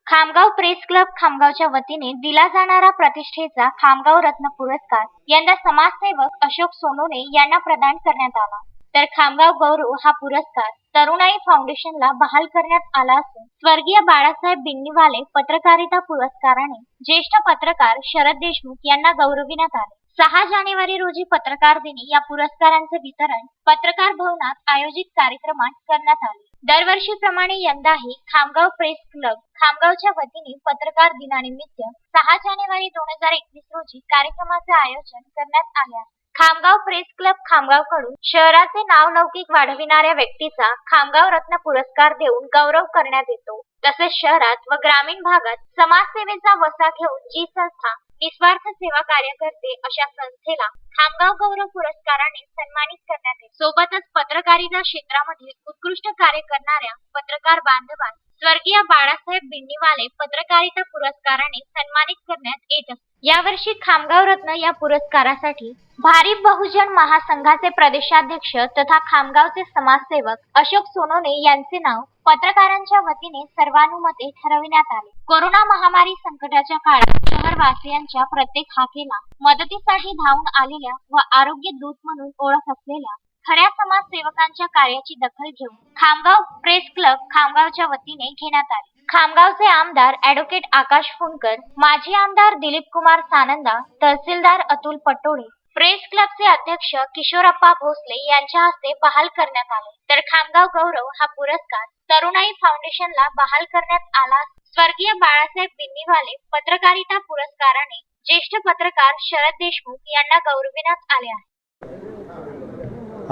Khamgaon press club खामगावच्या वतीने दिला जाणारा प्रतिष्ठेचा खामगाव रत्न पुरस्कार यंदा समाजसेवक अशोक सोनोने यांना प्रदान करण्यात आला। तर खामगाव गौरव हा पुरस्कार तरुणाई फाउंडेशनला बहाल करण्यात आला असून स्वर्गीय बाळासाहेब बिन्नीवाले पत्रकारिता पुरस्काराने ज्येष्ठ पत्रकार शरद देशमुख यांना गौरविण्यात आले। 6 जानेवारी रोजी पत्रकार दिनी या पुरस्कारांचे वितरण पत्रकार भवनात आयोजित कार्यक्रमात करण्यात आले। दरवर्षीप्रमाणे यंदाही खामगाव प्रेस क्लब खामगावच्या वतीने पत्रकार दिनानिमित्त 6 जानेवारी 2021 रोजी कार्यक्रमाचे आयोजन करण्यात आले आहे। खामगाव प्रेस क्लब खामगावकडून शहराचे नावलौकिक वाढविणाऱ्या व्यक्तीचा खामगाव रत्न पुरस्कार देऊन गौरव करण्यात येतो। तसेच शहरात व ग्रामीण भागात समाजसेवेचा वसा घेऊन जी संस्था निस्वार्थ सेवा कार्य करते अशा संस्थेला खामगाव गौरव पुरस्काराने सन्मानित करण्यात येते। सोबतच पत्रकारिता क्षेत्रामध्ये उत्कृष्ट कार्य करणाऱ्या पत्रकार बांधवांना स्वर्गीय बाळासाहेब बिन्नीवाले पत्रकारिता पुरस्काराने सन्मानित करण्यात येत असते। यावर्षी खामगाव रत्न या पुरस्कारासाठी भारिप बहुजन महासंघाचे प्रदेशाध्यक्ष तथा खामगावचे समाजसेवक अशोक सोनोने यांचे नाव पत्रकारांच्या वतीने सर्वानुमते ठरविण्यात आले। कोरोना महामारी संकटाच्या काळात शहरवासियांच्या प्रत्येक हाकेला मदतीसाठी धावून आलेल्या व आरोग्य दूत म्हणून ओळख असलेल्या खऱ्या समाजसेवकांच्या कार्याची दखल घेऊन खामगाव प्रेस क्लब खामगावच्या वतीने घेण्यात आले। खामगावचे आमदार ॲडव्होकेट आकाश फुंडकर, माजी आमदार दिलीप कुमार सानंदा, तहसीलदार अतुल पटोळे, प्रेस क्लबचे अध्यक्ष किशोरप्पा भोसले यांच्या हस्ते बहाल करण्यात आले। तर खामगाव गौरव हा पुरस्कार तरुणाई फाउंडेशनला बहाल करण्यात आला। स्वर्गीय बाळासाहेब बिन्नीवाले पत्रकारिता पुरस्काराने ज्येष्ठ पत्रकार शरद देशमुख यांना गौरविण्यात आले आहे।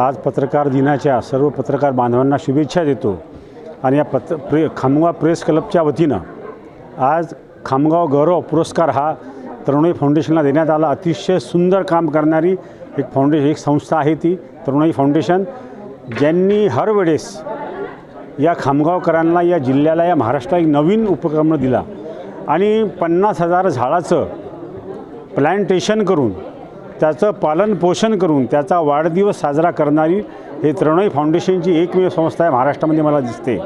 आज पत्रकार दिनाच्या सर्व पत्रकार बांधवांना शुभेच्छा देतो आणि या खामगाव प्रेस क्लबच्या वतीनं आज खामगाव गौरव पुरस्कार हा तरुणाई फाउंडेशनला देण्यात आला। अतिशय सुंदर काम करणारी एक संस्था आहे ती तरुणाई फाउंडेशन, ज्यांनी हर वेळेस या खामगावकरांना, या जिल्ह्याला, या महाराष्ट्राला एक नवीन उपक्रम दिला आणि 50,000 झाडाचं प्लांटेशन करून त्याचं पालन पोषण करून त्याचा वाढदिवस साजरा करणारी हे तरुणाई फाउंडेशनची एकमेव संस्था आहे महाराष्ट्रामध्ये मला दिसते।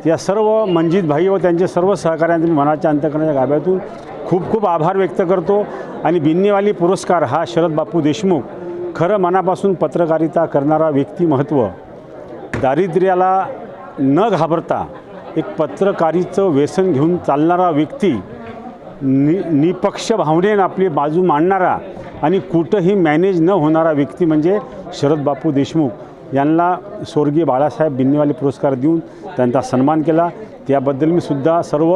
या सर्व मंजित भाई व त्यांचे सर्व सहकाऱ्यांचे मी मनाच्या अंतःकरणाच्या गाभ्यातून खूप खूप आभार व्यक्त करतो। आणि बिन्नीवाली पुरस्कार हा शरद बापू देशमुख, खरं मनापासून पत्रकारिता करणारा व्यक्तिमत्व, दारिद्र्याला न घाबरता एक पत्रकारीचं व्यसन घेऊन चालणारा व्यक्ती, निपक्ष भावनेने आपली बाजू मांडणारा आणि कुठंही मॅनेज न होणारा व्यक्ती म्हणजे शरद बापू देशमुख यांना स्वर्गीय बाळासाहेब बिन्नीवाले पुरस्कार देऊन त्यांचा सन्मान केला। त्याबद्दल मी सुद्धा सर्व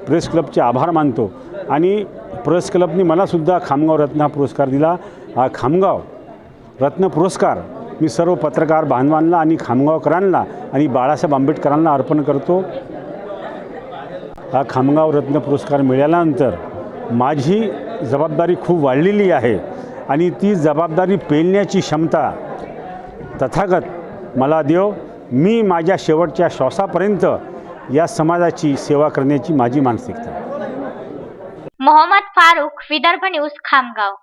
प्रेस क्लबचे आभार मानतो आणि प्रेस क्लबने मलासुद्धा खामगाव रत्न हा पुरस्कार दिला। हा खामगाव रत्न पुरस्कार मी सर्व पत्रकार बांधवांना आणि खामगावकरांना आणि बाळासाहेब आंबेडकरांना अर्पण करतो। हा खामगाव रत्न पुरस्कार मिळाल्यानंतर माझी जबाबदारी खूप वाढलेली आहे आणि ती जबाबदारी पेलण्याची क्षमता तथागत मला देव। मी माझ्या शेवटच्या श्वासापर्यंत या समाजाची सेवा करण्याची माझी मानसिकता। मोहम्मद फारूक, विदर्भ न्यूज, खामगाव।